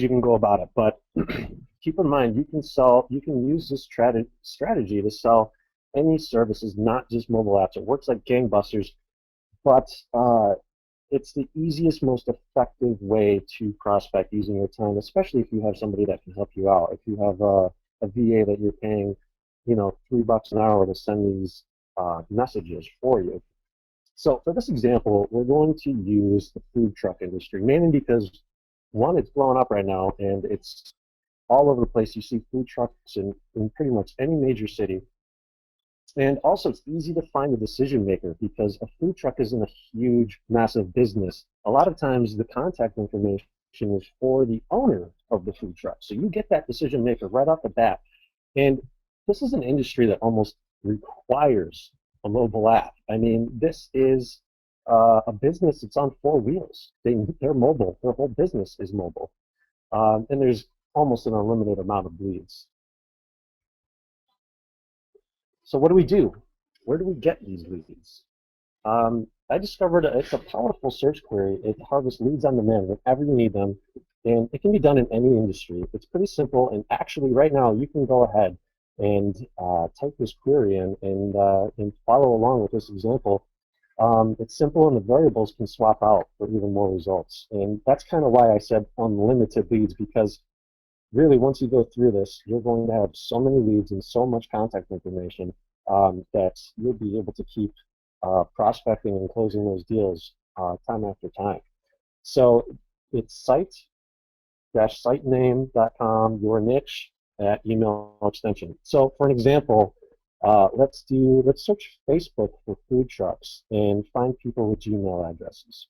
you can go about it. But keep in mind, you can use this strategy to sell any services, not just mobile apps. It works like gangbusters, but it's the easiest, most effective way to prospect using your time, especially if you have somebody that can help you out. If you have a VA that you're paying, $3 an hour to send these messages for you. So for this example, we're going to use the food truck industry, mainly because one, it's blowing up right now, and it's all over the place. You see food trucks in pretty much any major city. And also, it's easy to find a decision maker because a food truck isn't a huge, massive business. A lot of times, the contact information is for the owner of the food truck. So you get that decision maker right off the bat. And this is an industry that almost requires a mobile app. I mean, this is a business that's on four wheels. They're mobile. Their whole business is mobile. And there's almost an unlimited amount of leads. So what do we do? Where do we get these leads? I discovered it's a powerful search query. It harvests leads on demand whenever you need them, and it can be done in any industry. It's pretty simple, and actually right now you can go ahead and type this query in and follow along with this example. It's simple, and the variables can swap out for even more results. And that's kind of why I said unlimited leads, because really, once you go through this, you're going to have so many leads and so much contact information that you'll be able to keep prospecting and closing those deals time after time. So it's site-sitename.com, your niche at email extension. So for an example, let's search Facebook for food trucks and find people with Gmail addresses.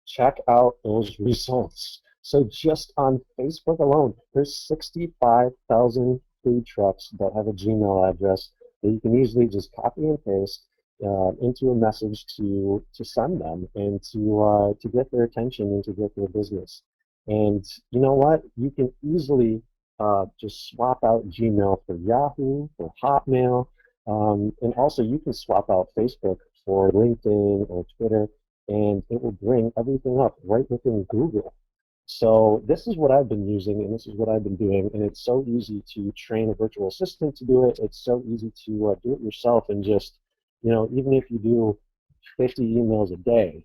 Check out those results. So just on Facebook alone, there's 65,000 food trucks that have a Gmail address that you can easily just copy and paste into a message to send them and to get their attention and to get their business. And you know what? You can easily just swap out Gmail for Yahoo, for Hotmail, and also you can swap out Facebook for LinkedIn or Twitter, and it will bring everything up right within Google. So this is what I've been using, and this is what I've been doing, and it's so easy to train a virtual assistant to do it. It's so easy to do it yourself, and just, even if you do 50 emails a day,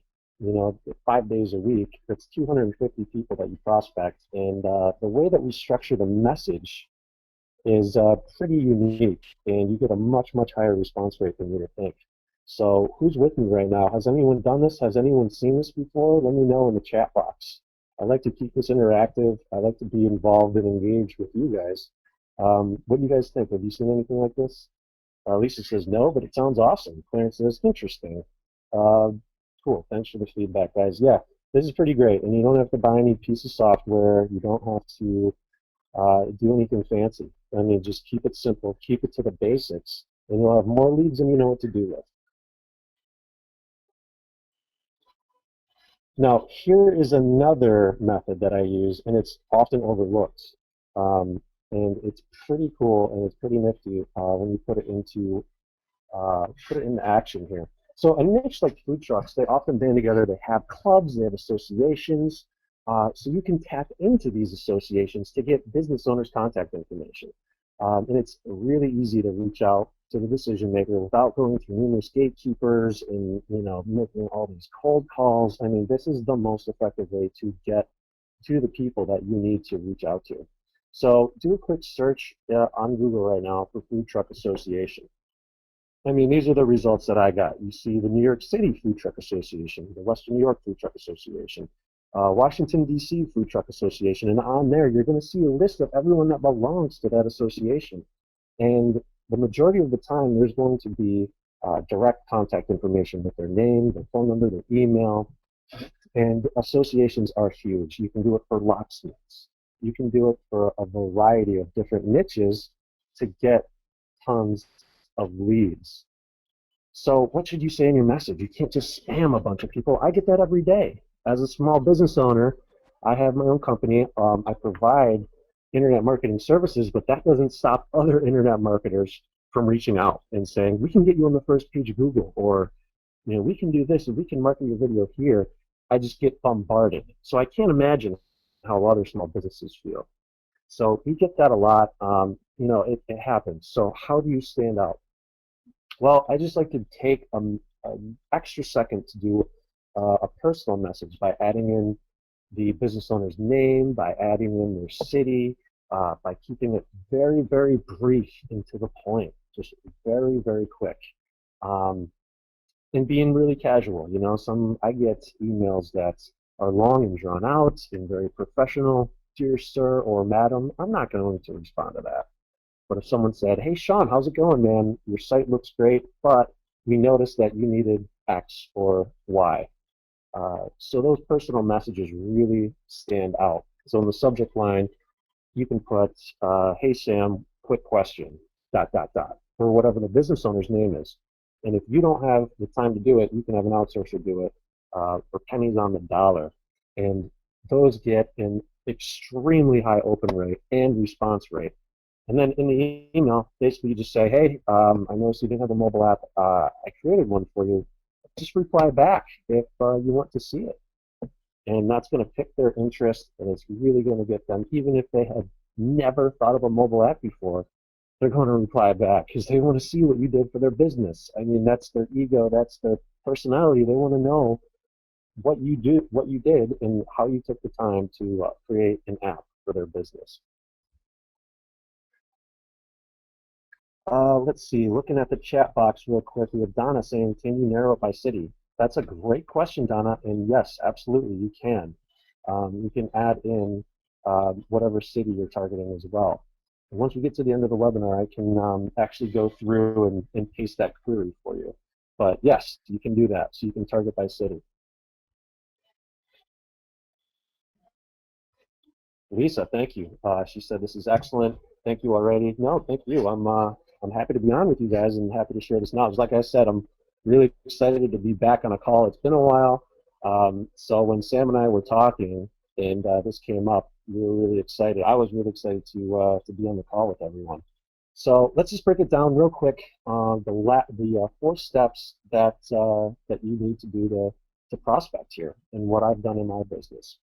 5 days a week, that's 250 people that you prospect. And the way that we structure the message is pretty unique, and you get a much, much higher response rate than you would think. So who's with me right now? Has anyone done this? Has anyone seen this before? Let me know in the chat box. I like to keep this interactive. I like to be involved and engaged with you guys. What do you guys think? Have you seen anything like this? Lisa says no, but it sounds awesome. Clarence says interesting. Cool. Thanks for the feedback, guys. Yeah, this is pretty great, and you don't have to buy any piece of software. You don't have to do anything fancy. I mean, just keep it simple. Keep it to the basics, and you'll have more leads than you know what to do with. Now, here is another method that I use, and it's often overlooked. And it's pretty cool, and it's pretty nifty when you put it into action here. So a niche like food trucks, they often band together. They have clubs, they have associations. So you can tap into these associations to get business owners' contact information. And it's really easy to reach out to the decision maker without going through numerous gatekeepers and making all these cold calls. I mean, this is the most effective way to get to the people that you need to reach out to. So do a quick search on Google right now for Food Truck Association. I mean, these are the results that I got. You see the New York City Food Truck Association, the Western New York Food Truck Association, Washington, D.C. Food Truck Association, and on there you're going to see a list of everyone that belongs to that association. And the majority of the time there's going to be direct contact information with their name, their phone number, their email, and associations are huge. You can do it for locksmiths. You can do it for a variety of different niches to get tons of leads. So what should you say in your message? You can't just spam a bunch of people. I get that every day. As a small business owner, I have my own company. I provide internet marketing services, but that doesn't stop other internet marketers from reaching out and saying, we can get you on the first page of Google, or we can do this, and we can market your video here. I just get bombarded. So I can't imagine how other small businesses feel. So we get that a lot. It happens. So how do you stand out? Well, I just like to take an extra second to do a personal message by adding in the business owner's name, by adding in their city, by keeping it very, very brief and to the point, just very, very quick. Um, and being really casual. Some I get emails that are long and drawn out and very professional. Dear sir or madam, I'm not going to respond to that. But if someone said, "Hey Sean, how's it going, man? Your site looks great, but we noticed that you needed X or Y." So those personal messages really stand out. So in the subject line, you can put, "Hey Sam, quick question, dot, dot, dot," or whatever the business owner's name is. And if you don't have the time to do it, you can have an outsourcer do it for pennies on the dollar. And those get an extremely high open rate and response rate. And then in the email, basically you just say, "Hey, I noticed you didn't have a mobile app. I created one for you. Just reply back if you want to see it." And that's going to pick their interest, and it's really going to get them, even if they had never thought of a mobile app before, they're going to reply back because they want to see what you did for their business. I mean, that's their ego, that's their personality. They want to know what you did, and how you took the time to create an app for their business. Let's see, looking at the chat box real quick, we have Donna saying, "Can you narrow it by city?" That's a great question, Donna, and yes, absolutely, you can. You can add in whatever city you're targeting as well. And once we get to the end of the webinar, I can actually go through and paste that query for you. But yes, you can do that, so you can target by city. Lisa, thank you. She said this is excellent. Thank you already. No, thank you. I'm happy to be on with you guys and happy to share this knowledge. Like I said, I'm really excited to be back on a call. It's been a while. So when Sam and I were talking and this came up, we were really excited. I was really excited to be on the call with everyone. So let's just break it down real quick. The 4 steps that you need to do to prospect here, and what I've done in my business.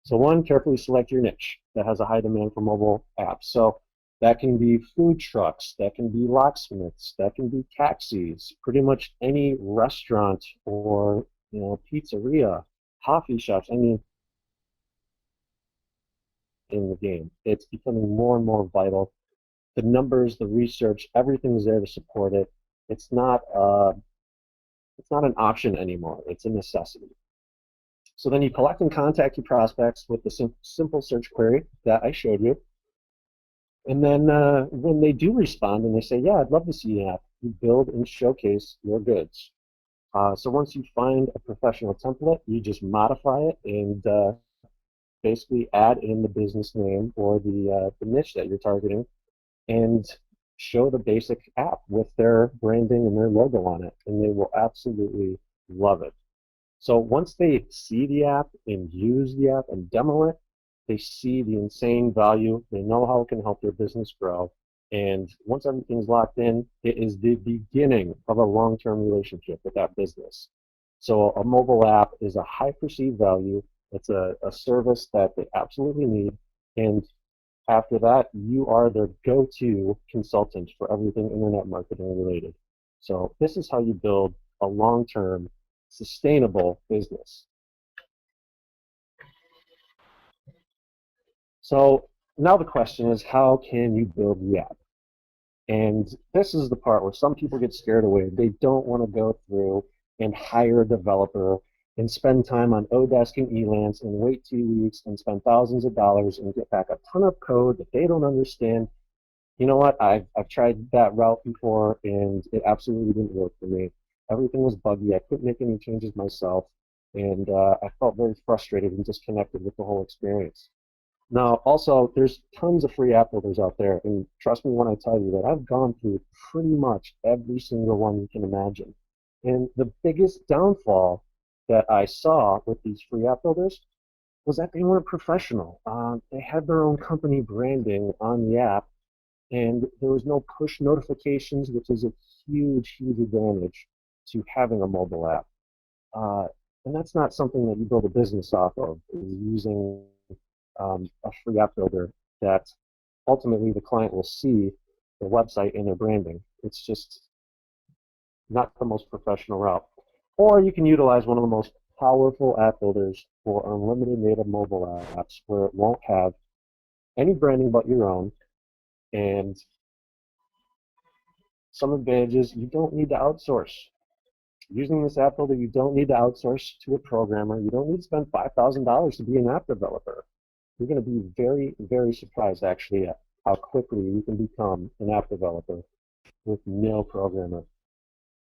So one, carefully select your niche that has a high demand for mobile apps. So that can be food trucks, that can be locksmiths, that can be taxis, pretty much any restaurant or pizzeria, coffee shops. I mean, in the game, it's becoming more and more vital. The numbers, the research, everything's there to support it. It's not it's not an option anymore. It's a necessity. So then you collect and contact your prospects with the simple search query that I showed you. And then when they do respond and they say, "Yeah, I'd love to see an app," you build and showcase your goods. So once you find a professional template, you just modify it and basically add in the business name or the niche that you're targeting, and show the basic app with their branding and their logo on it, and they will absolutely love it. So once they see the app and use the app and demo it, they see the insane value. They know how it can help their business grow. And once everything's locked in, it is the beginning of a long-term relationship with that business. So a mobile app is a high perceived value. It's a service that they absolutely need. And after that, you are their go-to consultant for everything internet marketing related. So this is how you build a long-term, sustainable business. So now the question is, how can you build the app? And this is the part where some people get scared away. They don't want to go through and hire a developer and spend time on Odesk and Elance and wait 2 weeks and spend thousands of dollars and get back a ton of code that they don't understand. You know what? I've tried that route before, and it absolutely didn't work for me. Everything was buggy. I couldn't make any changes myself, and I felt very frustrated and disconnected with the whole experience. Now, also, there's tons of free app builders out there, and trust me when I tell you that I've gone through pretty much every single one you can imagine. And the biggest downfall that I saw with these free app builders was that they weren't professional. They had their own company branding on the app, and there was no push notifications, which is a huge, huge advantage to having a mobile app. Uh, And that's not something that you build a business off of, is using a free app builder that ultimately the client will see the website and their branding. It's just not the most professional route. Or you can utilize one of the most powerful app builders for unlimited native mobile apps where it won't have any branding but your own. And some advantages, you don't need to outsource. Using this app builder, you don't need to outsource to a programmer. You don't need to spend $5,000 to be an app developer. You're going to be very, very surprised actually at how quickly you can become an app developer with no programmer.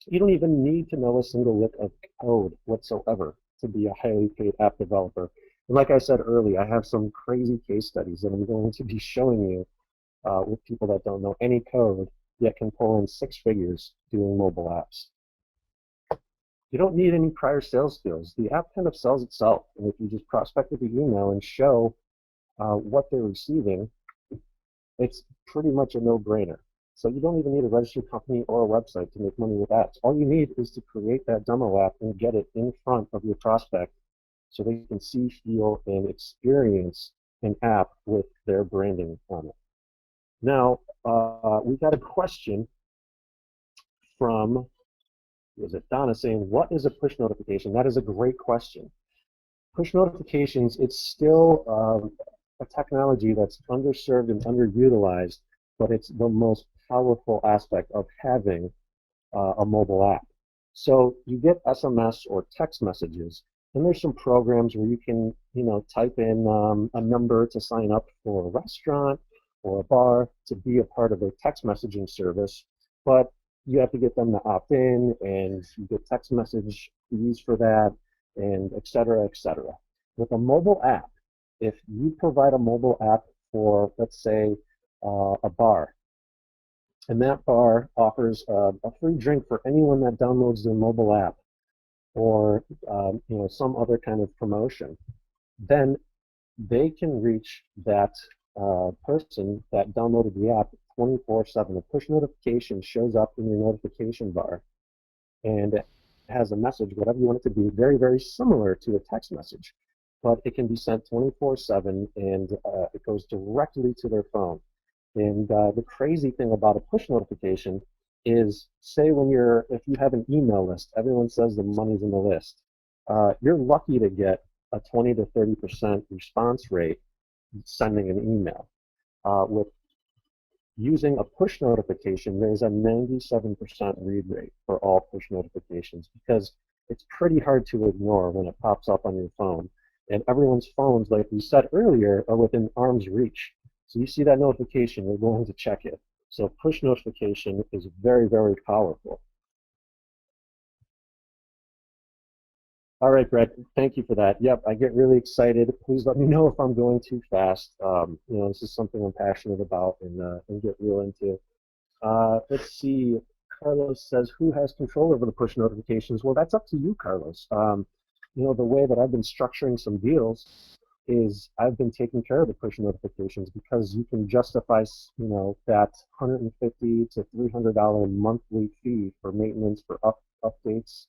You don't even need to know a single lick of code whatsoever to be a highly paid app developer. And like I said earlier, I have some crazy case studies that I'm going to be showing you with people that don't know any code yet can pull in six figures doing mobile apps. You don't need any prior sales skills. The app kind of sells itself. And if you just prospect with the email and show what they're receiving, it's pretty much a no-brainer. So you don't even need a registered company or a website to make money with apps. All you need is to create that demo app and get it in front of your prospect so they can see, feel, and experience an app with their branding on it. Now, we got a question from, was it Donna, saying, what is a push notification? That is a great question. Push notifications, it's still a technology that's underserved and underutilized, but it's the most powerful aspect of having a mobile app. So you get SMS or text messages, and there's some programs where you can, type in a number to sign up for a restaurant or a bar to be a part of their text messaging service, but you have to get them to opt in, and you get text message fees for that, and et cetera, et cetera. With a mobile app, if you provide a mobile app for, let's say, a bar, and that bar offers a free drink for anyone that downloads their mobile app, or some other kind of promotion, then they can reach that person that downloaded the app 24/7. A push notification shows up in your notification bar, and it has a message, whatever you want it to be, very, very similar to a text message, but it can be sent 24/7, and it goes directly to their phone. And the crazy thing about a push notification is, say if you have an email list, everyone says the money's in the list. You're lucky to get a 20 to 30% response rate sending an email. With using a push notification, there's a 97% read rate for all push notifications because it's pretty hard to ignore when it pops up on your phone. And everyone's phones, like we said earlier, are within arm's reach. So you see that notification, you're going to check it. So push notification is very, very powerful. All right, Brett, thank you for that. Yep, I get really excited. Please let me know if I'm going too fast. This is something I'm passionate about and get real into. Let's see. Carlos says, who has control over the push notifications? Well, that's up to you, Carlos. The way that I've been structuring some deals is I've been taking care of the push notifications because you can justify, that $150 to $300 monthly fee for maintenance, for updates,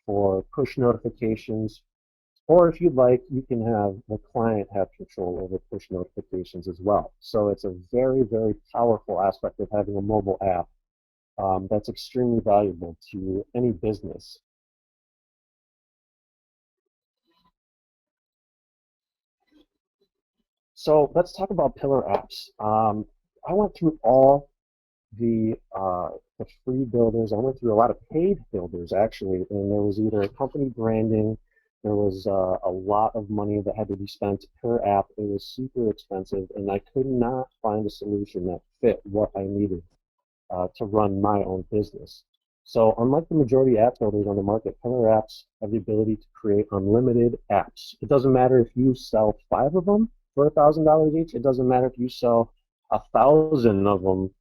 for push notifications, or if you'd like, you can have the client have control over push notifications as well. So it's a very, very powerful aspect of having a mobile app that's extremely valuable to any business. So let's talk about pillar apps. I went through all the free builders. I went through a lot of paid builders actually, and there was either company branding, there was a lot of money that had to be spent per app. It was super expensive, and I could not find a solution that fit what I needed to run my own business. So unlike the majority app builders on the market, Pillar Apps have the ability to create unlimited apps. It doesn't matter if you sell 5 of them for $1,000 each. It doesn't matter if you sell 1,000 of them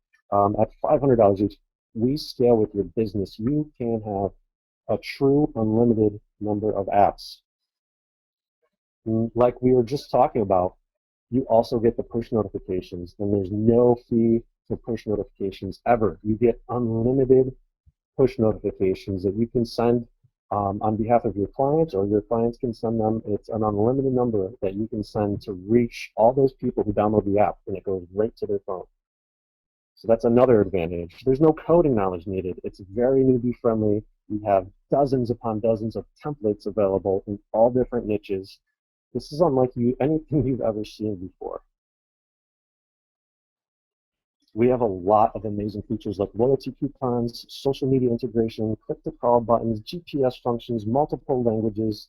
at $500 each. We scale with your business. You can have a true unlimited number of apps. Like we were just talking about, you also get the push notifications, and there's no fee for push notifications ever. You get unlimited push notifications that you can send on behalf of your clients, or your clients can send them. It's an unlimited number that you can send to reach all those people who download the app, and it goes right to their phone. So that's another advantage. There's no coding knowledge needed. It's very newbie friendly. We have dozens upon dozens of templates available in all different niches. This is unlike anything you've ever seen before. We have a lot of amazing features like loyalty coupons, social media integration, click-to-call buttons, GPS functions, multiple languages,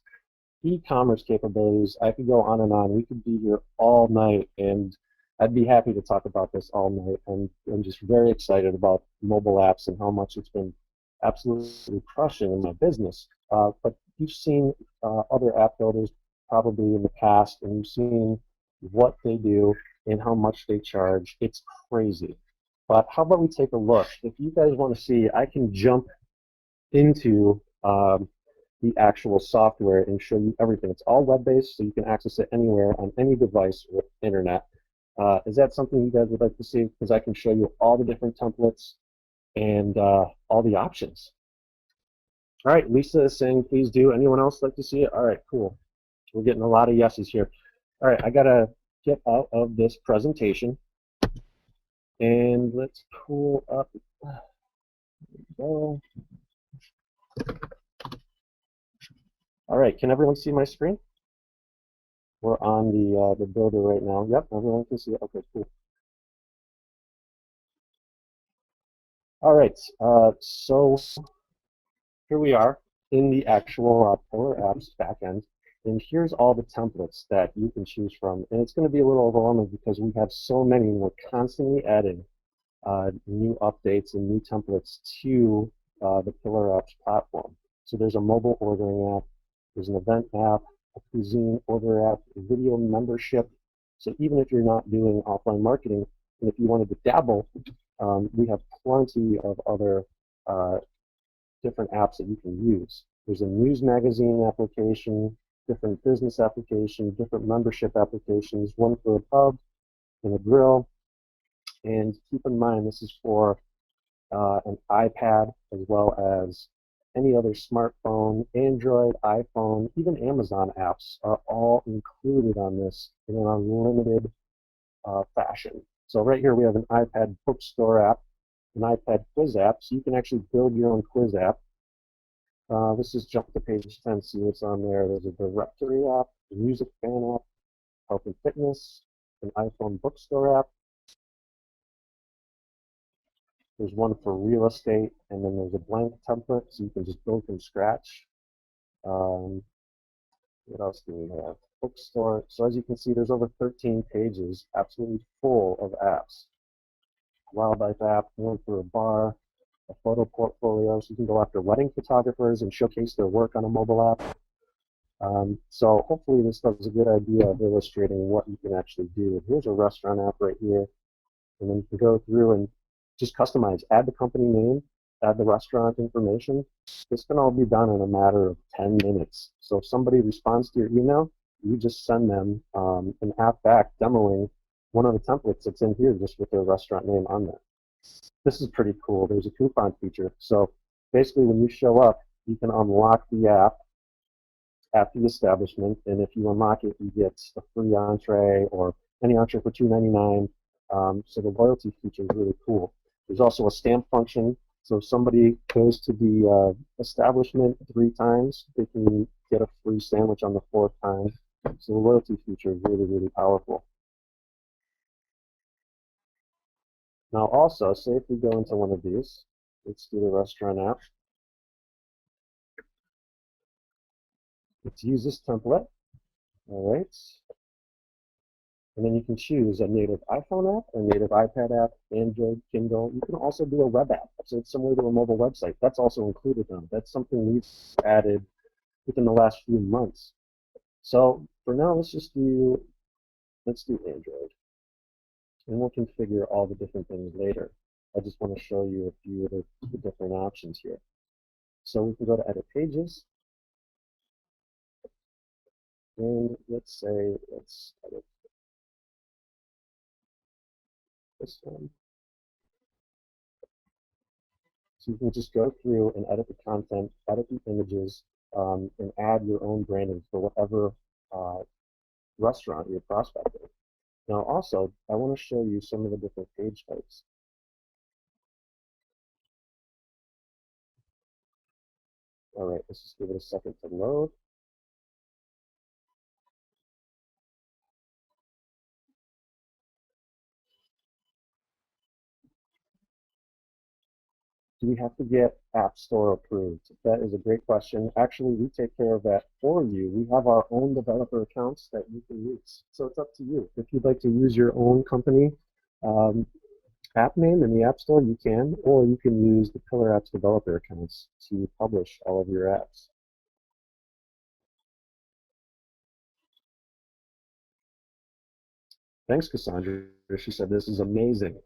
e-commerce capabilities. I could go on and on. We could be here all night, and I'd be happy to talk about this all night. And I'm just very excited about mobile apps and how much it's been absolutely crushing in my business. But you've seen other app builders probably in the past, and you've seen what they do and how much they charge. It's crazy. But how about we take a look? If you guys want to see, I can jump into the actual software and show you everything. It's all web-based, so you can access it anywhere on any device with internet. Is that something you guys would like to see? Because I can show you all the different templates and all the options. All right, Lisa is saying please do. Anyone else like to see it? All right, cool. We're getting a lot of yeses here. All right, I gotta get out of this presentation and let's pull up. There we go. All right, can everyone see my screen? We're on the builder right now. Yep, everyone can see it. Okay, cool. All right, so here we are in the actual Pillar Apps backend, and here's all the templates that you can choose from. And it's going to be a little overwhelming because we have so many, and we're constantly adding new updates and new templates to the Pillar Apps platform. So there's a mobile ordering app, there's an event app, a cuisine order app, a video membership. So even if you're not doing offline marketing, and if you wanted to dabble, we have plenty of other different apps that you can use. There's a news magazine application, different business applications, different membership applications, one for a pub and a grill. And keep in mind, this is for an iPad as well as any other smartphone, Android, iPhone, even Amazon apps are all included on this in an unlimited fashion. So right here we have an iPad bookstore app, an iPad quiz app, so you can actually build your own quiz app. This is jump to page 10, see what's on there. There's a directory app, a music fan app, health and fitness, an iPhone bookstore app. There's one for real estate, and then there's a blank template, so you can just build from scratch. What else do we have? Bookstore. So as you can see, there's over 13 pages, absolutely full of apps. Wildlife app, one for a bar, a photo portfolio, so you can go after wedding photographers and showcase their work on a mobile app. So hopefully this does a good idea of illustrating what you can actually do. Here's a restaurant app right here, and then you can go through and just customize, add the company name, add the restaurant information. This can all be done in a matter of 10 minutes. So if somebody responds to your email, you just send them an app back demoing one of the templates that's in here just with their restaurant name on there. This is pretty cool. There's a coupon feature. So basically when you show up, you can unlock the app at the establishment, and if you unlock it, you get a free entree or any entree for $2.99. So the loyalty feature is really cool. There's also a stamp function. So if somebody goes to the establishment 3 times, they can get a free sandwich on the 4th time. So the loyalty feature is really, really powerful. Now also, say if we go into one of these, let's do the restaurant app. Let's use this template. All right. And then you can choose a native iPhone app, a native iPad app, Android, Kindle. You can also do a web app. So it's similar to a mobile website. That's also included now. That's something we've added within the last few months. So for now, let's do Android. And we'll configure all the different things later. I just want to show you a few of the different options here. So we can go to Edit Pages. And let's say, let's edit this one. So you can just go through and edit the content, edit the images, and add your own branding for whatever uh, restaurant you're prospecting. Now, also, I want to show you some of the different page types. All right, let's just give it a second to load. Do we have to get App Store approved? That is a great question. Actually, we take care of that for you. We have our own developer accounts that you can use. So it's up to you. If you'd like to use your own company um, app name in the App Store, you can, or you can use the Pillar Apps developer accounts to publish all of your apps. Thanks, Cassandra. She said, this is amazing.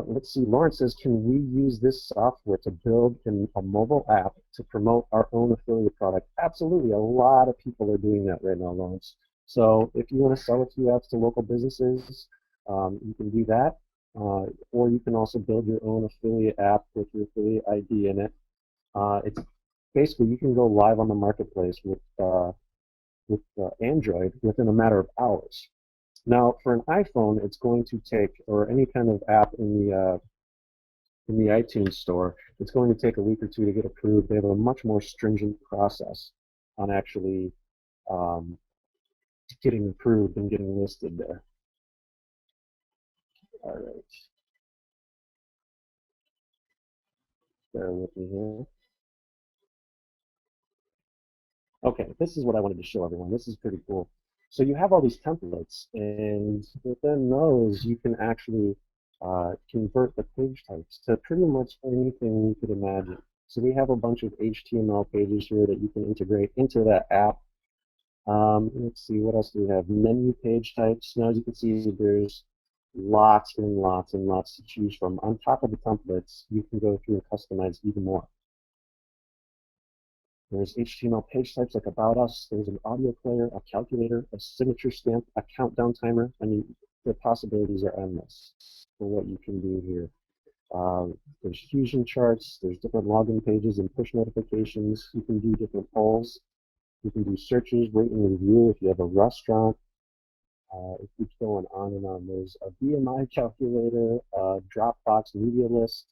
Let's see, Lawrence says, can we use this software to build a mobile app to promote our own affiliate product? Absolutely. A lot of people are doing that right now, Lawrence. So if you want to sell a few apps to local businesses, you can do that. Or you can also build your own affiliate app with your affiliate ID in it. It's basically, you can go live on the marketplace with Android within a matter of hours. Now, for an iPhone, it's going to take, or any kind of app in the iTunes store, it's going to take a week or two to get approved. They have a much more stringent process on actually um, getting approved and getting listed there. All right, bear with me here. Okay, this is what I wanted to show everyone. This is pretty cool. So you have all these templates, and within those, you can actually convert the page types to pretty much anything you could imagine. So we have a bunch of HTML pages here that you can integrate into that app. Let's see, what else do we have? Menu page types. Now, as you can see, there's lots and lots and lots to choose from. On top of the templates, you can go through and customize even more. There's HTML page types like About Us. There's an audio player, a calculator, a signature stamp, a countdown timer. I mean, the possibilities are endless for what you can do here. There's fusion charts. There's different login pages and push notifications. You can do different polls. You can do searches, rate and review if you have a restaurant. It keeps going on and on. There's a BMI calculator, a Dropbox media list.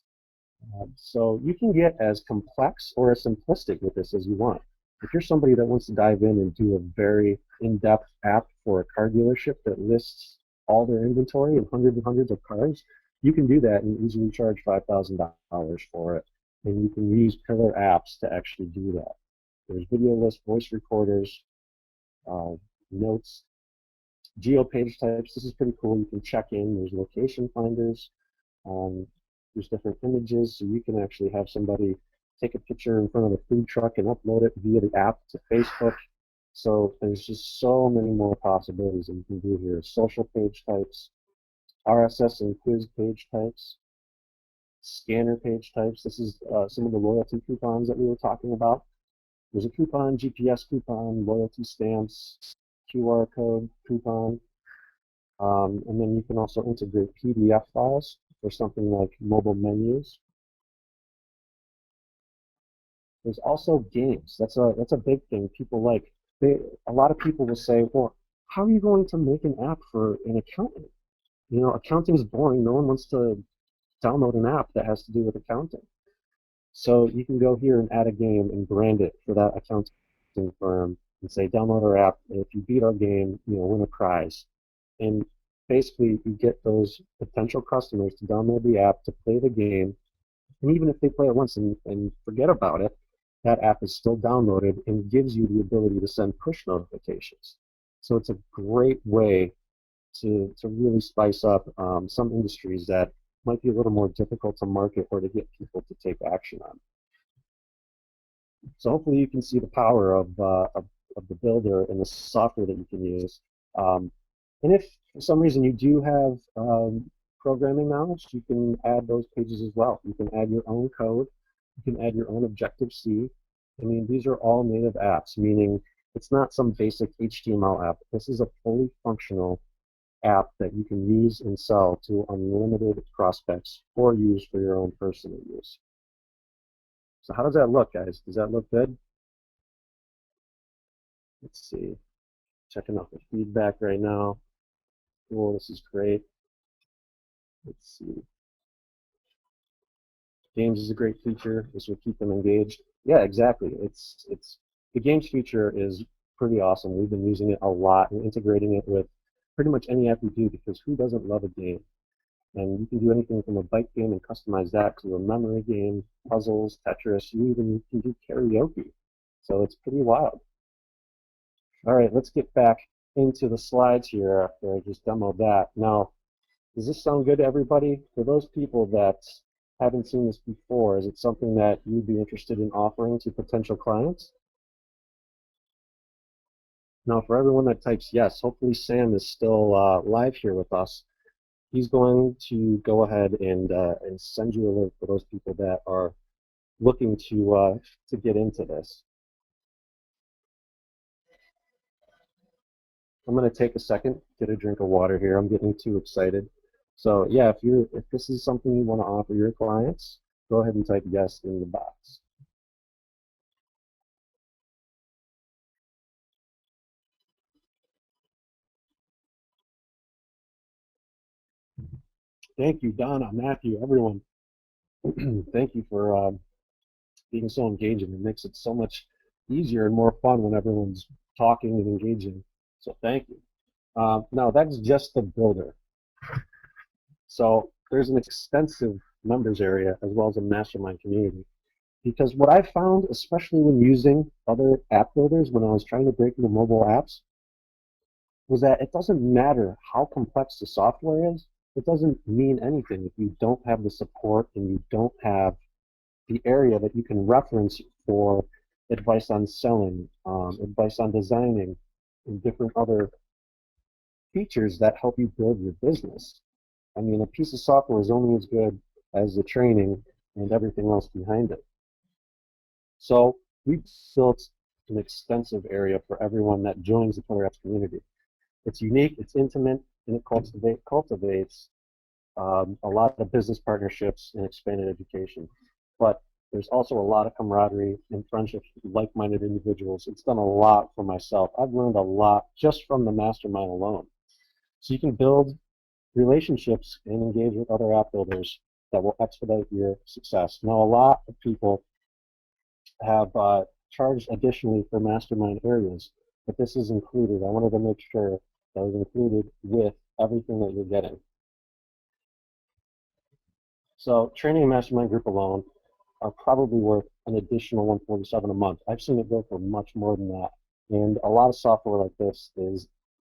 So you can get as complex or as simplistic with this as you want. If you're somebody that wants to dive in and do a very in-depth app for a car dealership that lists all their inventory and hundreds of cars, you can do that and easily charge $5,000 for it. And you can use Pillar apps to actually do that. There's video lists, voice recorders, notes, geo page types. This is pretty cool. You can check in. There's location finders. Um, there's different images, so you can actually have somebody take a picture in front of a food truck and upload it via the app to Facebook. So there's just so many more possibilities that you can do here. Social page types, RSS and quiz page types, scanner page types. This is some of the loyalty coupons that we were talking about. There's a coupon, GPS coupon, loyalty stamps, QR code coupon, and then you can also integrate PDF files for something like mobile menus. There's also games. That's a big thing. People like a lot of people will say, well, how are you going to make an app for an accountant? You know, accounting is boring. No one wants to download an app that has to do with accounting. So you can go here and add a game and brand it for that accounting firm and say, download our app. And if you beat our game, you know, win a prize. And basically, you get those potential customers to download the app to play the game. And even if they play it once and forget about it, that app is still downloaded and gives you the ability to send push notifications. So it's a great way to really spice up some industries that might be a little more difficult to market or to get people to take action on. So hopefully you can see the power of the builder and the software that you can use. Um, and if for some reason you do have programming knowledge, you can add those pages as well. You can add your own code. You can add your own Objective-C. I mean, these are all native apps, meaning it's not some basic HTML app. This is a fully functional app that you can use and sell to unlimited prospects or use for your own personal use. So how does that look, guys? Does that look good? Let's see. Checking out the feedback right now. Cool, this is great. Let's see. Games is a great feature. This will keep them engaged. Yeah, exactly. It's the games feature is pretty awesome. We've been using it a lot and integrating it with pretty much any app we do because who doesn't love a game? And you can do anything from a bike game and customize that to a memory game, puzzles, Tetris. You even can do karaoke. So it's pretty wild. All right, let's get back into the slides here after I just demoed that. Now, does this sound good to everybody? For those people that haven't seen this before, is it something that you'd be interested in offering to potential clients? Now, for everyone that types yes, hopefully Sam is still live here with us. He's going to go ahead and send you a link for those people that are looking to get into this. I'm going to take a second, get a drink of water here. I'm getting too excited. So yeah, if this is something you want to offer your clients, go ahead and type yes in the box. Thank you, Donna, Matthew, everyone. Thank you for being so engaging. It makes it so much easier and more fun when everyone's talking and engaging. So thank you. Now that's just the builder. So there's an extensive members area as well as a mastermind community. Because what I found, especially when using other app builders, when I was trying to break into mobile apps, was that it doesn't matter how complex the software is. It doesn't mean anything if you don't have the support and you don't have the area that you can reference for advice on selling, advice on designing, and different other features that help you build your business. I mean, a piece of software is only as good as the training and everything else behind it. So we built an extensive area for everyone that joins the Killer Apps community. It's unique, it's intimate, and it cultivates a lot of business partnerships and expanded education. But there's also a lot of camaraderie and friendships with like-minded individuals. It's done a lot for myself. I've learned a lot just from the mastermind alone. So you can build relationships and engage with other app builders that will expedite your success. Now, a lot of people have charged additionally for mastermind areas, but this is included. I wanted to make sure that was included with everything that you're getting. So training a mastermind group alone are probably worth an additional $147 a month. I've seen it go for much more than that. And a lot of software like this is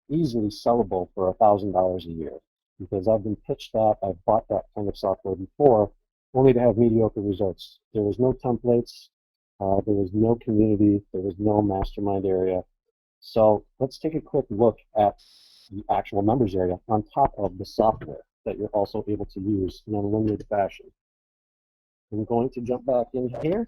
easily sellable for $1,000 a year because I've been pitched that, I've bought that kind of software before, only to have mediocre results. There was no templates, there was no community, there was no mastermind area. So let's take a quick look at the actual members area on top of the software that you're also able to use in a limited fashion. I'm going to jump back in here.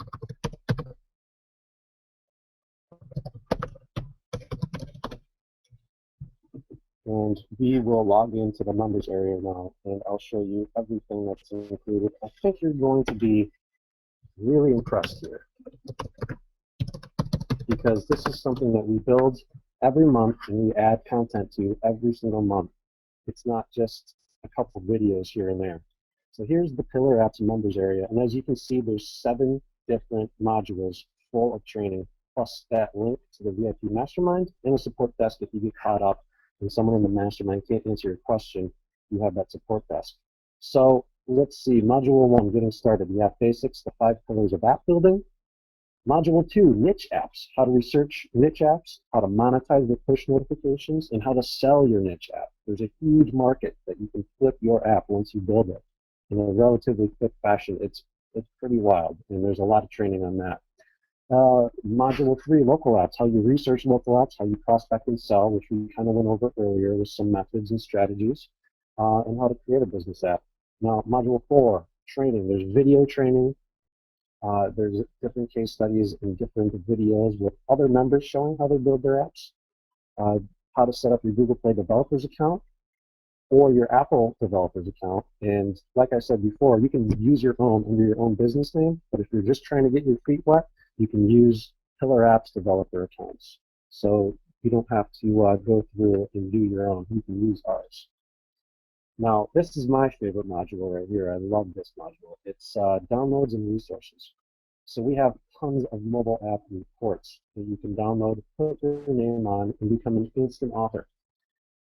And we will log into the members area now, and I'll show you everything that's included. I think you're going to be really impressed here because this is something that we build every month and we add content to every single month. It's not just a couple videos here and there. So here's the Pillar Apps members area, and as you can see, there's 7 different modules full of training, plus that link to the VIP Mastermind and a support desk if you get caught up and someone in the mastermind can't answer your question, you have that support desk. So let's see, Module 1, getting started. We have basics, the 5 pillars of app building. Module 2, niche apps, how to research niche apps, how to monetize with push notifications, and how to sell your niche app. There's a huge market that you can flip your app once you build it in a relatively quick fashion. It's pretty wild, and there's a lot of training on that. Module 3, local apps, how you research local apps, how you prospect and sell, which we kind of went over earlier with some methods and strategies, and how to create a business app. Now, Module 4, training. There's video training. There's different case studies and different videos with other members showing how they build their apps, how to set up your Google Play developers account, or your Apple developer's account. And like I said before, you can use your own under your own business name, but if you're just trying to get your feet wet, you can use Pillar Apps developer accounts. So you don't have to go through and do your own. You can use ours. Now, this is my favorite module right here. I love this module. It's downloads and resources. So we have tons of mobile app reports that you can download, put your name on, and become an instant author.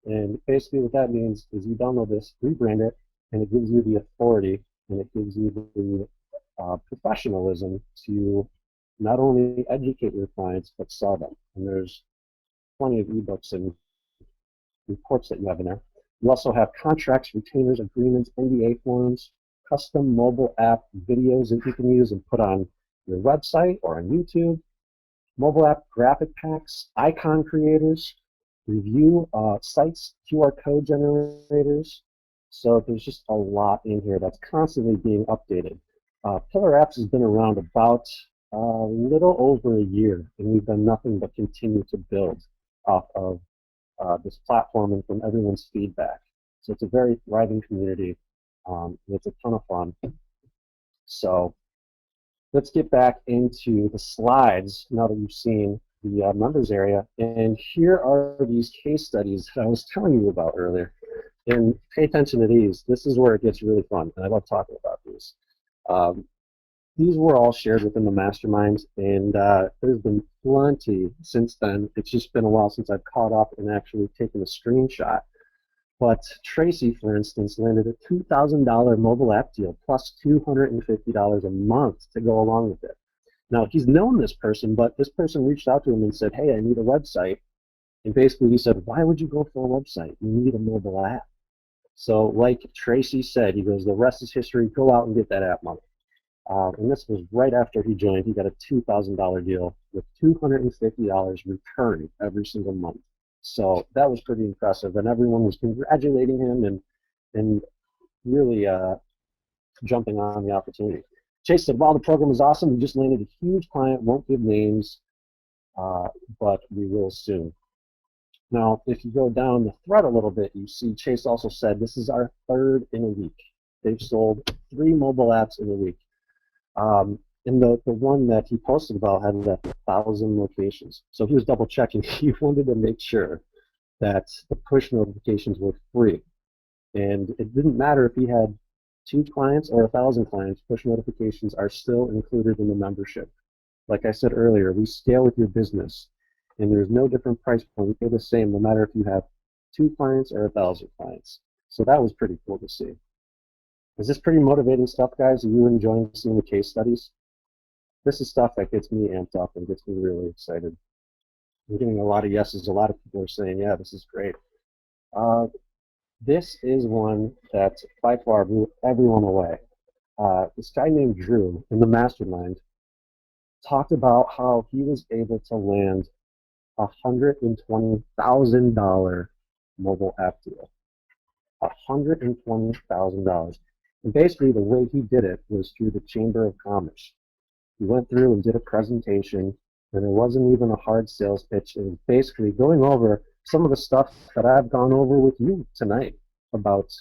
And basically what that means is you download this, rebrand it, and it gives you the authority and it gives you the professionalism to not only educate your clients, but sell them. And there's plenty of ebooks and reports that you have in there. You also have contracts, retainers, agreements, NDA forms, custom mobile app videos that you can use and put on your website or on YouTube, mobile app graphic packs, icon creators, review sites, QR code generators. So there's just a lot in here that's constantly being updated. Pillar Apps has been around about a little over a year, and we've done nothing but continue to build off of this platform and from everyone's feedback. So it's a very thriving community. It's a ton of fun. So let's get back into the slides now that you've seen the members area. And here are these case studies that I was telling you about earlier. And pay attention to these. This is where it gets really fun, and I love talking about these. These were all shared within the mastermind, and there's been plenty since then. It's just been a while since I've caught up and actually taken a screenshot. But Tracy, for instance, landed a $2,000 mobile app deal plus $250 a month to go along with it. Now, he's known this person, but this person reached out to him and said, hey, I need a website. And basically he said, why would you go for a website? You need a mobile app. So like Tracy said, he goes, the rest is history. Go out and get that app money. And this was right after he joined. He got a $2,000 deal with $250 returned every single month. So that was pretty impressive, and everyone was congratulating him and really jumping on the opportunity. Chase said, wow, the program is awesome. We just landed a huge client, won't give names, but we will soon. Now, if you go down the thread a little bit, you see Chase also said, this is our third in a week. They've sold 3 mobile apps in a week. And the one that he posted about had 1,000 locations. So he was double checking. He wanted to make sure that the push notifications were free. And it didn't matter if he had 2 clients or 1,000 clients, push notifications are still included in the membership. Like I said earlier, we scale with your business. And there's no different price point. We pay the same no matter if you have 2 clients or 1,000 clients. So that was pretty cool to see. Is this pretty motivating stuff, guys? Are you enjoying seeing the case studies? This is stuff that gets me amped up and gets me really excited. I'm getting a lot of yeses. A lot of people are saying, yeah, this is great. This is one that by far blew everyone away. This guy named Drew in the mastermind talked about how he was able to land a $120,000 mobile app deal. $120,000. And basically the way he did it was through the Chamber of Commerce. He went through and did a presentation, and it wasn't even a hard sales pitch. It was basically going over some of the stuff that I've gone over with you tonight about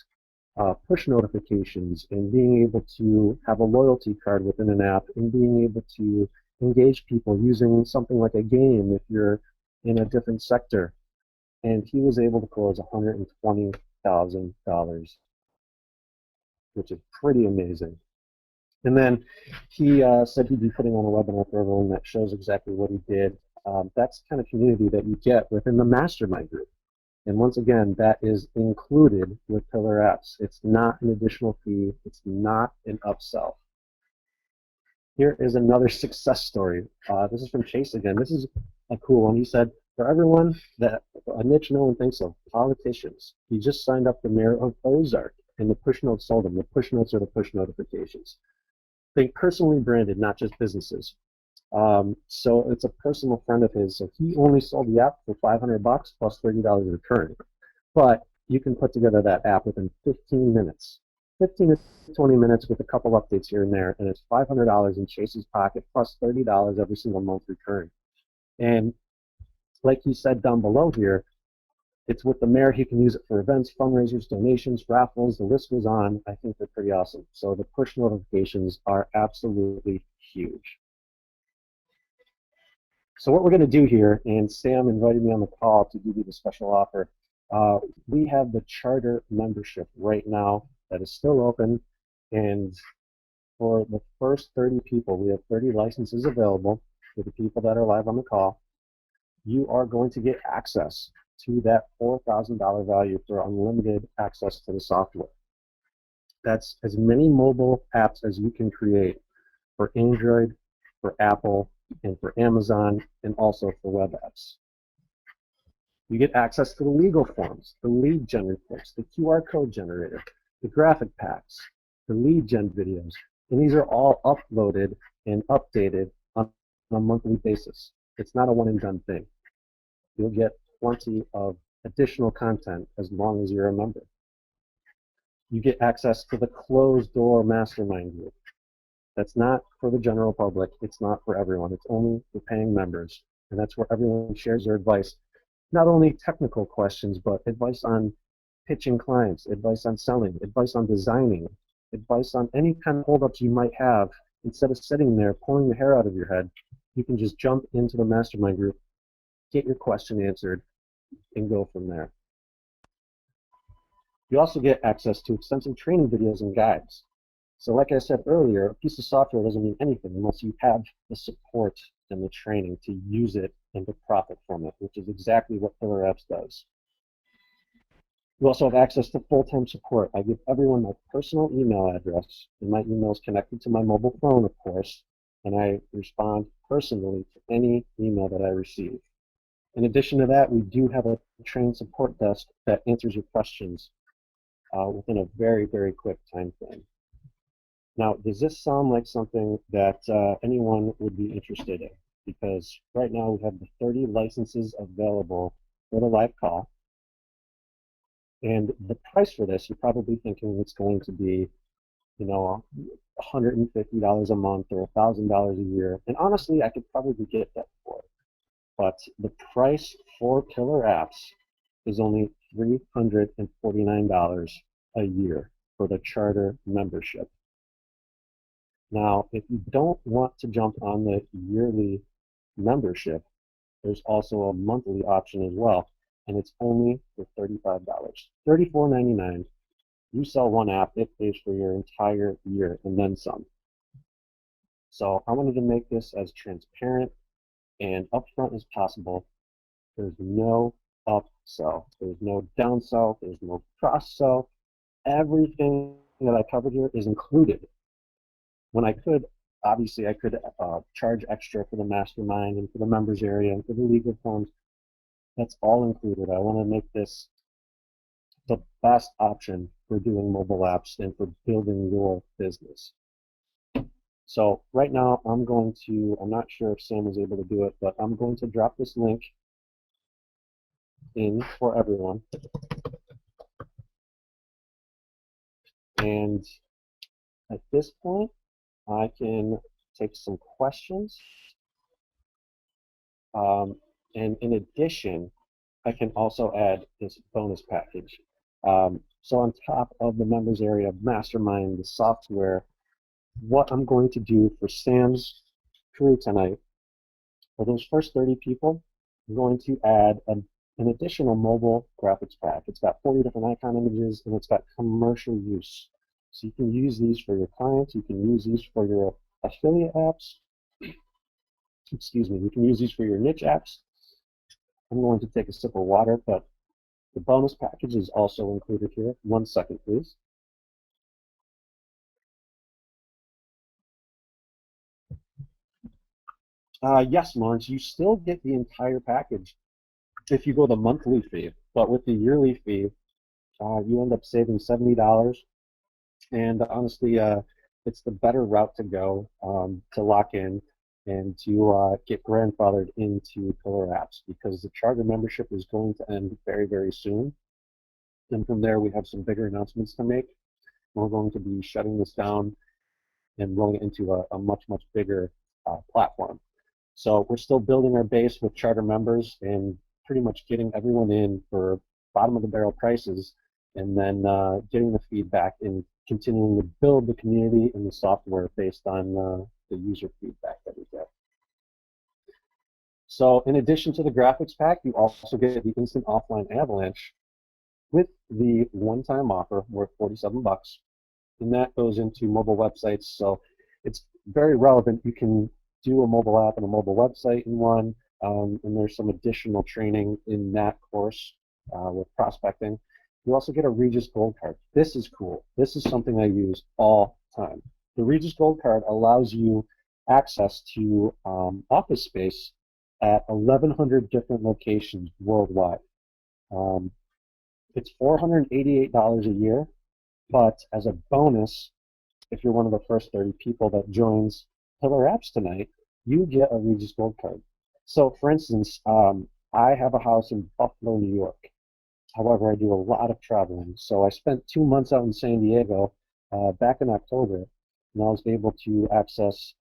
push notifications and being able to have a loyalty card within an app and being able to engage people using something like a game if you're in a different sector. And he was able to close $120,000, which is pretty amazing. And then he said he'd be putting on a webinar for everyone that shows exactly what he did. That's the kind of community that you get within the mastermind group. And once again, that is included with Pillar Apps. It's not an additional fee. It's not an upsell. Here is another success story. This is from Chase again. This is a cool one. He said, for everyone that a niche no one thinks of, politicians. He just signed up the mayor of Ozark, and the push notes sold him. The push notes are the push notifications. They personally branded, not just businesses. So it's a personal friend of his. So he only sold the app for $500 plus $30 in return. But you can put together that app within 15 minutes. 15 to 20 minutes with a couple updates here and there, and it's $500 in Chase's pocket plus $30 every single month return. And like he said down below here, It's with the mayor. He can use it for events, fundraisers, donations, raffles. The list goes on. I think they're pretty awesome. So the push notifications are absolutely huge. So what we're going to do here, and Sam invited me on the call to give you the special offer. We have the charter membership right now that is still open, and for the first 30 people, we have 30 licenses available for the people that are live on the call. You are going to get access to that $4,000 value for unlimited access to the software. That's as many mobile apps as you can create for Android, for Apple, and for Amazon, and also for web apps. You get access to the legal forms, the lead gen reports, the QR code generator, the graphic packs, the lead gen videos, and these are all uploaded and updated on a monthly basis. It's not a one and done thing. You'll get plenty of additional content as long as you're a member. You get access to the closed door mastermind group. That's not for the general public. It's not for everyone. It's only for paying members. And that's where everyone shares their advice. Not only technical questions, but advice on pitching clients, advice on selling, advice on designing, advice on any kind of holdups you might have. Instead of sitting there pulling your hair out of your head, you can just jump into the mastermind group, get your question answered, and go from there. You also get access to extensive training videos and guides. So like I said earlier, a piece of software doesn't mean anything unless you have the support and the training to use it and to profit from it, which is exactly what Killer Apps does. You also have access to full-time support. I give everyone my personal email address, and my email is connected to my mobile phone, of course, and I respond personally to any email that I receive. In addition to that, we do have a trained support desk that answers your questions within a very, very quick time frame. Now, does this sound like something that anyone would be interested in? Because right now we have the 30 licenses available for the live call. And the price for this, you're probably thinking it's going to be, you know, $150 a month or $1,000 a year. And honestly, I could probably get that for it. But the price for Killer Apps is only $349 a year for the charter membership. Now, if you don't want to jump on the yearly membership, there's also a monthly option as well, and it's only for $35. $34.99. You sell one app, it pays for your entire year and then some. So I wanted to make this as transparent and upfront as possible. There's no upsell, there's no downsell, there's no cross-sell. Everything that I covered here is included. When I could, obviously I could charge extra for the mastermind and for the members area and for the legal forms. That's all included. I want to make this the best option for doing mobile apps and for building your business. So right now I'm not sure if Sam was able to do it, but I'm going to drop this link in for everyone. And at this point, I can take some questions. And in addition, I can also add this bonus package. So on top of the members area, mastermind, the software, what I'm going to do for Sam's crew tonight, for those first 30 people, I'm going to add an additional mobile graphics pack. It's got 40 different icon images, and it's got commercial use. So you can use these for your clients, you can use these for your affiliate apps, excuse me, you can use these for your niche apps. I'm going to take a sip of water, but the bonus package is also included here. 1 second, please. Yes, Lawrence, you still get the entire package if you go the monthly fee, but with the yearly fee, you end up saving $70. And honestly, it's the better route to go to lock in and to get grandfathered into Killer Apps, because the charter membership is going to end very, very soon. And from there, we have some bigger announcements to make. We're going to be shutting this down and rolling it into a much, much bigger platform. So we're still building our base with charter members and pretty much getting everyone in for bottom of the barrel prices, and then getting the feedback and continuing to build the community and the software based on the user feedback that we get. So in addition to the graphics pack, you also get the instant offline avalanche with the one-time offer worth 47 bucks. And that goes into mobile websites. So it's very relevant. You can do a mobile app and a mobile website in one. And there's some additional training in that course with prospecting. You also get a Regis Gold Card. This is cool. This is something I use all the time. The Regis Gold Card allows you access to office space at 1,100 different locations worldwide. It's $488 a year, but as a bonus, if you're one of the first 30 people that joins Pillar Apps tonight, you get a Regis Gold Card. So for instance, I have a house in Buffalo, New York. However, I do a lot of traveling. So I spent 2 months out in San Diego back in October, and I was able to access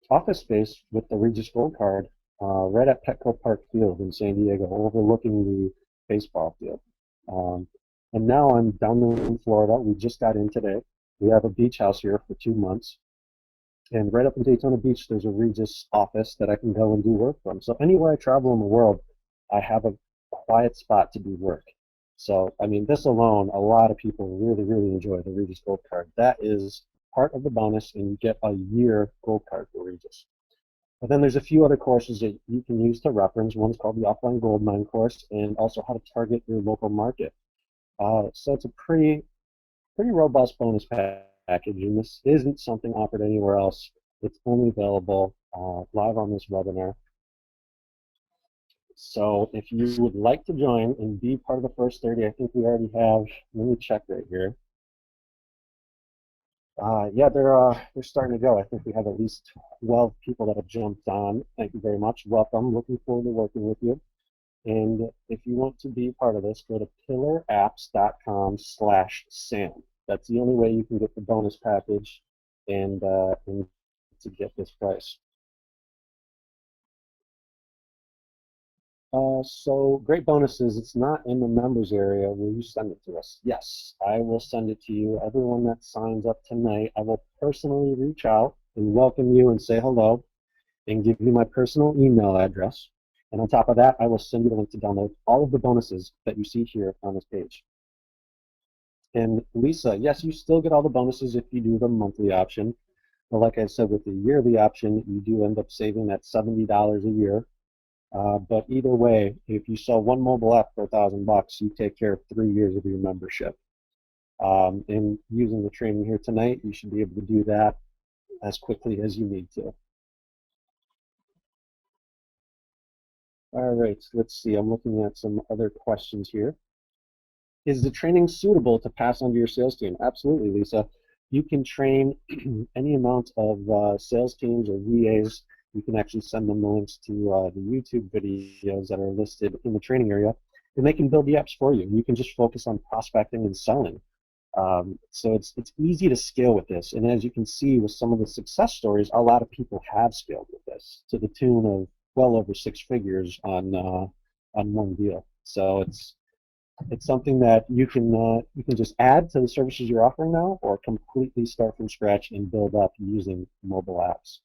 office space with the Regis Gold Card right at Petco Park Field in San Diego, overlooking the baseball field. And now I'm down in Florida. We just got in today. We have a beach house here for 2 months. And right up in Daytona Beach, there's a Regis office that I can go and do work from. So anywhere I travel in the world, I have a quiet spot to do work. So, I mean, this alone, a lot of people really, really enjoy the Regis Gold Card. That is part of the bonus, and you get a year Gold Card for Regis. But then there's a few other courses that you can use to reference. One's called the Offline Goldmine course, and also how to target your local market. So it's a pretty robust bonus package, and this isn't something offered anywhere else. It's only available live on this webinar. So if you would like to join and be part of the first 30, I think we already have, let me check right here. Yeah, they're starting to go. I think we have at least 12 people that have jumped on. Thank you very much. Welcome. Looking forward to working with you. And if you want to be part of this, go to pillarapps.com/Sam. That's the only way you can get the bonus package and to get this price. So great bonuses. It's not in the members area. Will you send it to us? Yes, I will send it to you. Everyone that signs up tonight, I will personally reach out and welcome you and say hello and give you my personal email address. And on top of that, I will send you the link to download all of the bonuses that you see here on this page. And Lisa, yes, you still get all the bonuses if you do the monthly option. But like I said, with the yearly option, you do end up saving that $70 a year. But either way, if you sell one mobile app for $1,000, you take care of 3 years of your membership. And using the training here tonight, you should be able to do that as quickly as you need to. All right, let's see. I'm looking at some other questions here. Is the training suitable to pass on to your sales team? Absolutely, Lisa. You can train any amount of sales teams or VAs. You can actually send them the links to the YouTube videos that are listed in the training area, and they can build the apps for you. You can just focus on prospecting and selling. So it's easy to scale with this, and as you can see with some of the success stories, a lot of people have scaled with this to the tune of well over 6 figures on one deal. So it's something that you can just add to the services you're offering now, or completely start from scratch and build up using mobile apps.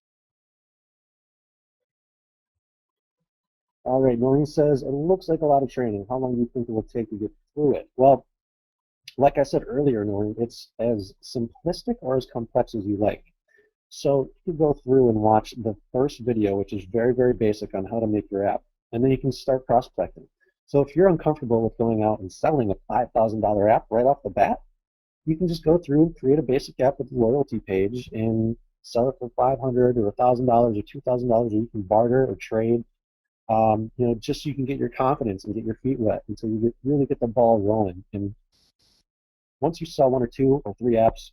All right, Noreen says, it looks like a lot of training. How long do you think it will take to get through it? Well, like I said earlier, Noreen, it's as simplistic or as complex as you like. So you can go through and watch the first video, which is very, very basic on how to make your app, and then you can start prospecting. So if you're uncomfortable with going out and selling a $5,000 app right off the bat, you can just go through and create a basic app with a loyalty page and sell it for $500 or $1,000 or $2,000, or you can barter or trade. Just so you can get your confidence and get your feet wet until you really get the ball rolling. And once you sell 1 or 2 or 3 apps,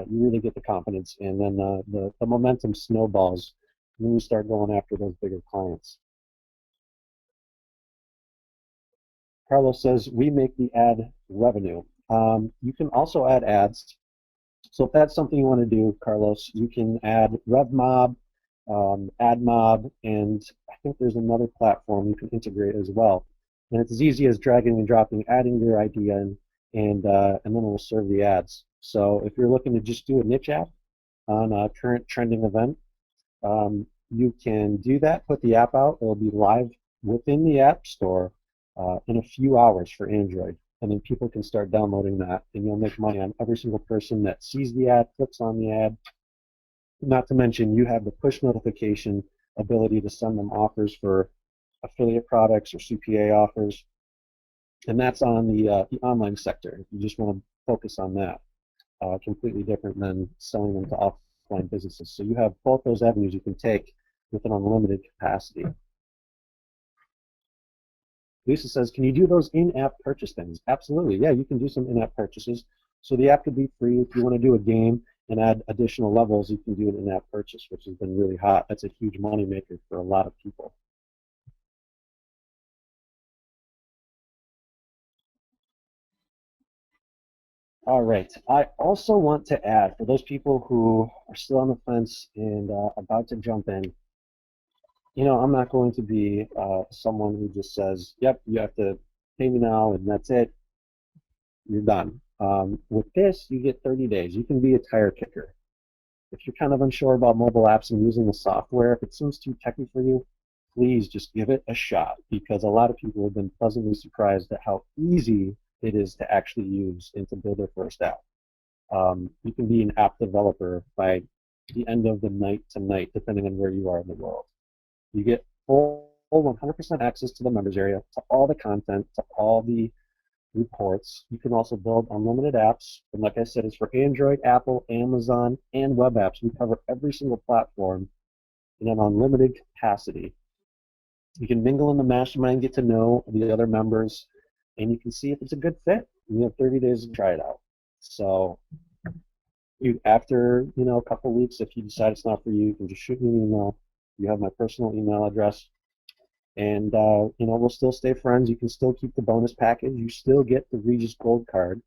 you really get the confidence, and then the momentum snowballs when you start going after those bigger clients. Carlos says, we make the ad revenue. You can also add ads. So if that's something you want to do, Carlos, you can add RevMob, AdMob, and I think there's another platform you can integrate as well. And it's as easy as dragging and dropping, adding your idea in, and then it will serve the ads. So if you're looking to just do a niche app on a current trending event, you can do that, put the app out. It'll be live within the App Store in a few hours for Android. And then people can start downloading that, and you'll make money on every single person that sees the ad, clicks on the ad. Not to mention, you have the push notification ability to send them offers for affiliate products or CPA offers. And that's on the online sector. If you just want to focus on that, completely different than selling them to offline businesses. So you have both those avenues you can take with an unlimited capacity. Lisa says, can you do those in-app purchase things? Absolutely. Yeah, you can do some in-app purchases. So the app could be free. If you want to do a game and add additional levels, you can do an in-app purchase, which has been really hot. That's a huge money maker for a lot of people. All right. I also want to add, for those people who are still on the fence and about to jump in, I'm not going to be someone who just says, yep, you have to pay me now and that's it. You're done. With this, you get 30 days. You can be a tire kicker. If you're kind of unsure about mobile apps and using the software, if it seems too techy for you, please just give it a shot, because a lot of people have been pleasantly surprised at how easy it is to actually use and to build their first app. You can be an app developer by the end of the night tonight, depending on where you are in the world. You get full 100% access to the members area, to all the content, to all the reports. You can also build unlimited apps. And like I said, it's for Android, Apple, Amazon, and web apps. We cover every single platform in an unlimited capacity. You can mingle in the mastermind, get to know the other members, and you can see if it's a good fit. You have 30 days to try it out. So after a couple of weeks, if you decide it's not for you, you can just shoot me an email. You have my personal email address, and we'll still stay friends. You can still keep the bonus package. You still get the Regis Gold card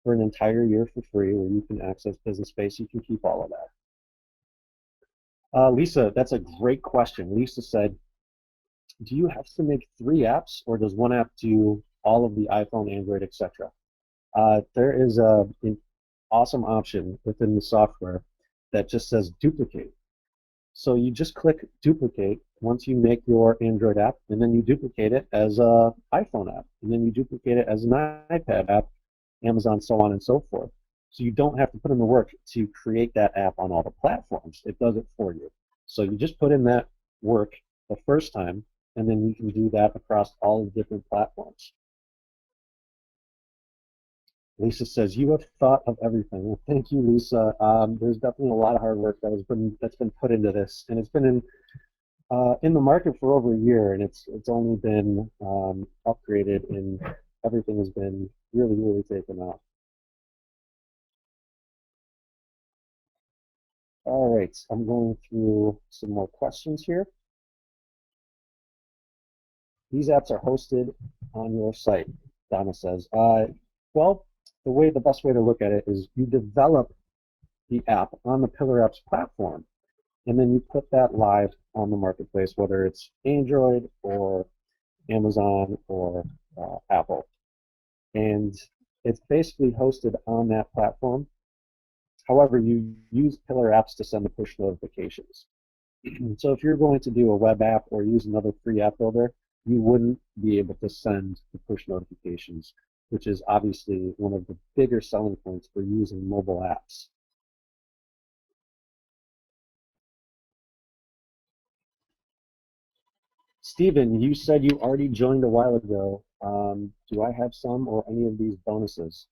for an entire year for free, where you can access business space. You can keep all of that. Lisa, that's a great question. Lisa said, do you have to make 3 apps, or does one app do all of the iPhone, Android, etc.? There is an awesome option within the software that just says duplicate. So you just click duplicate once you make your Android app, and then you duplicate it as an iPhone app, and then you duplicate it as an iPad app, Amazon, so on and so forth. So you don't have to put in the work to create that app on all the platforms. It does it for you. So you just put in that work the first time, and then you can do that across all the different platforms. Lisa says, you have thought of everything. Well, thank you, Lisa. There's definitely a lot of hard work that's been put into this, and it's been in the market for over a year, and it's only been upgraded, and everything has been really, really taken off. All right, I'm going through some more questions here. These apps are hosted on your site, Donna says. Well, the best way to look at it is you develop the app on the Pillar Apps platform, and then you put that live on the marketplace, whether it's Android or Amazon or Apple. And it's basically hosted on that platform. However, you use Pillar Apps to send the push notifications. So if you're going to do a web app or use another free app builder, you wouldn't be able to send the push notifications, which is obviously one of the bigger selling points for using mobile apps. Stephen, you said you already joined a while ago. Do I have some or any of these bonuses?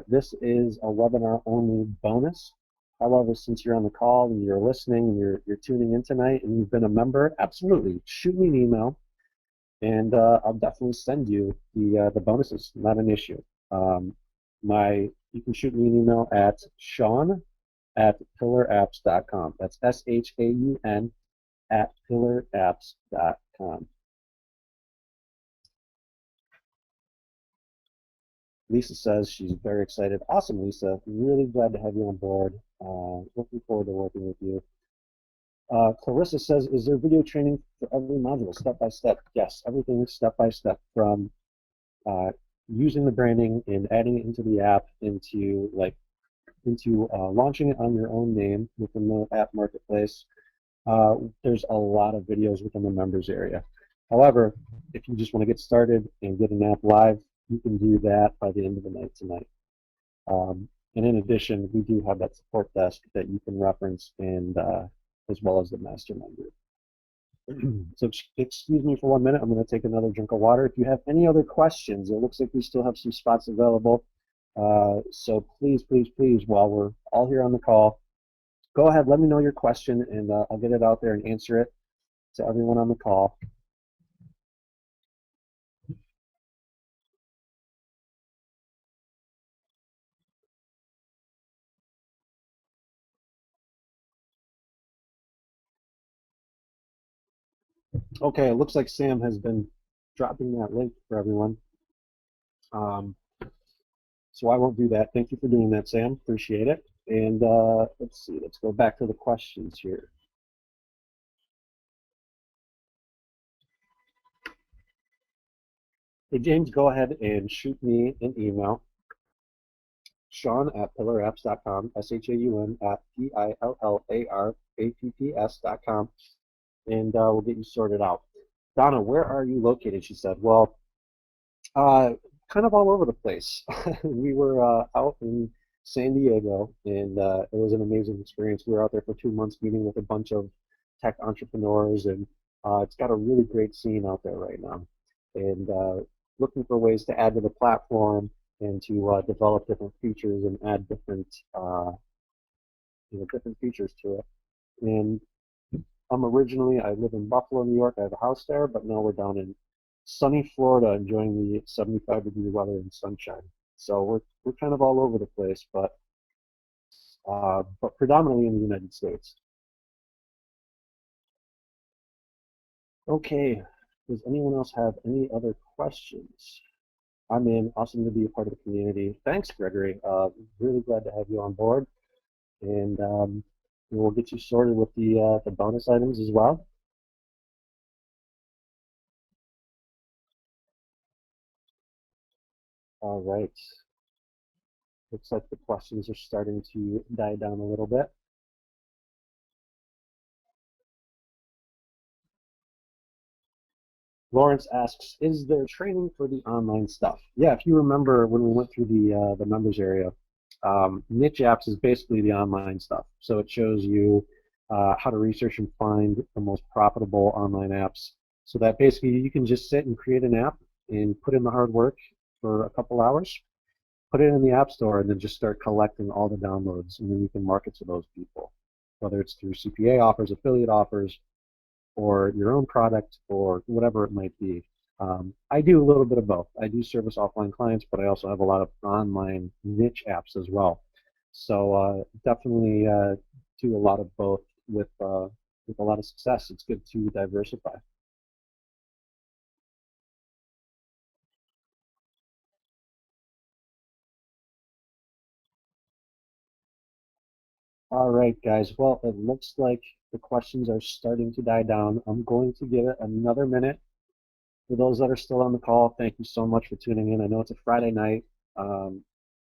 This is a webinar only bonus. However, since you're on the call and you're listening and you're tuning in tonight and you've been a member, absolutely, shoot me an email, and I'll definitely send you the bonuses. Not an issue. You can shoot me an email at Shaun@pillarapps.com. That's SHAUN @pillarapps.com. Lisa says she's very excited. Awesome, Lisa. Really glad to have you on board. Looking forward to working with you. Clarissa says, is there video training for every module, step by step? Yes, everything is step by step, from uh, using the branding and adding it into the app, into launching it on your own name within the app marketplace. There's a lot of videos within the members area. However, if you just want to get started and get an app live, you can do that by the end of the night tonight. And in addition, we do have that support desk that you can reference, and as well as the mastermind group. So excuse me for 1 minute. I'm going to take another drink of water. If you have any other questions, it looks like we still have some spots available. So please, please, please, while we're all here on the call, go ahead, let me know your question, and I'll get it out there and answer it to everyone on the call. Okay, it looks like Sam has been dropping that link for everyone. So I won't do that. Thank you for doing that, Sam. Appreciate it. And let's see, let's go back to the questions here. Hey, James, go ahead and shoot me an email. Sean at pillarapps.com, SHAUN at PILLARAPPS.com, and we'll get you sorted out. Donna, where are you located? She said. Well, kind of all over the place. We were out in San Diego, and it was an amazing experience. We were out there for 2 months meeting with a bunch of tech entrepreneurs, and it's got a really great scene out there right now. And looking for ways to add to the platform and to develop different features and add different features to it. And I live in Buffalo, New York. I have a house there, but now we're down in sunny Florida, enjoying the 75-degree weather and sunshine. So we're kind of all over the place, but predominantly in the United States. Okay, does anyone else have any other questions? I'm in. Awesome to be a part of the community. Thanks, Gregory. Really glad to have you on board, and we'll get you sorted with the bonus items as well. All right. Looks like the questions are starting to die down a little bit. Lawrence asks, is there training for the online stuff? Yeah, if you remember when we went through the members area, niche apps is basically the online stuff. So it shows you how to research and find the most profitable online apps, so that basically you can just sit and create an app and put in the hard work for a couple hours, put it in the App Store, and then just start collecting all the downloads, and then you can market to those people, whether it's through CPA offers, affiliate offers, or your own product, or whatever it might be. I do a little bit of both. I do service offline clients, but I also have a lot of online niche apps as well. So definitely do a lot of both with a lot of success. It's good to diversify. All right, guys. Well, it looks like the questions are starting to die down. I'm going to give it another minute. For those that are still on the call, thank you so much for tuning in. I know it's a Friday night. Thank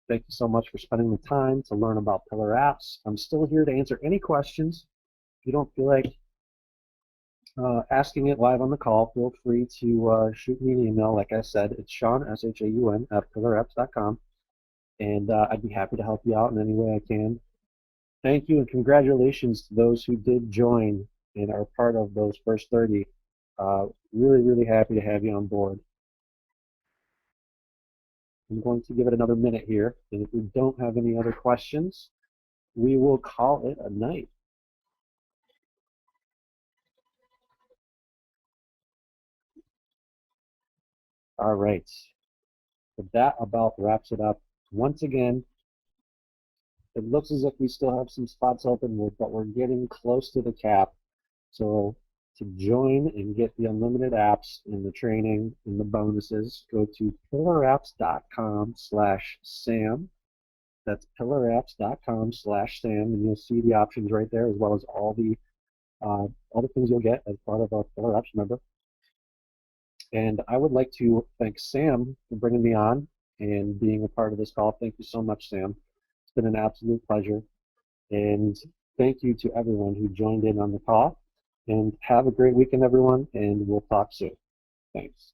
you so much for spending the time to learn about Pillar Apps. I'm still here to answer any questions. If you don't feel like asking it live on the call, feel free to shoot me an email. Like I said, it's Sean, SHAUN, at pillarapps.com, and I'd be happy to help you out in any way I can. Thank you, and congratulations to those who did join and are part of those first 30. Really, really happy to have you on board. I'm going to give it another minute here, and if we don't have any other questions, we will call it a night. All right. So that about wraps it up. Once again, it looks as if we still have some spots open, but we're getting close to the cap. So to join and get the unlimited apps and the training and the bonuses, go to pillarapps.com/Sam. That's pillarapps.com/Sam, and you'll see the options right there, as well as all the all the things you'll get as part of a Filler Apps member. And I would like to thank Sam for bringing me on and being a part of this call. Thank you so much, Sam. It's been an absolute pleasure. And thank you to everyone who joined in on the call. And have a great weekend, everyone, and we'll talk soon. Thanks.